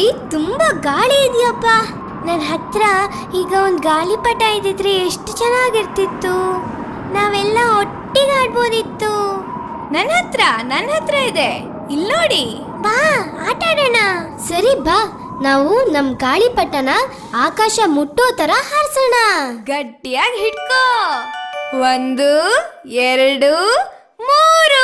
ಇಲ್ಲಿ ತುಂಬಾ ಗಾಳಿ ಇದೆಯಪ್ಪ. ನನ್ನ ಹತ್ರ ಈಗ ಒಂದು ಗಾಳಿಪಟ ಇದ್ದಿದ್ರೆ ಎಷ್ಟು ಚೆನ್ನಾಗಿರ್ತಿತ್ತು. ನಾವೆಲ್ಲ ಒಟ್ಟಿಗೆ ಆಡ್ಬೋದಿತ್ತು. ನನ್ನ ಹತ್ರ ಇದೆ, ಇಲ್ಲಿ ನೋಡಿ. ಬಾ ಆಟ ಆಡೋಣ. ಸರಿ ಬಾ, ನಾವು ನಮ್ ಗಾಳಿಪಟನ ಆಕಾಶ ಮುಟ್ಟೋ ತರ ಹಾರಿಸೋಣ. ಗಟ್ಟಿಯಾಗಿ ಹಿಡ್ಕೋ. 1 2 3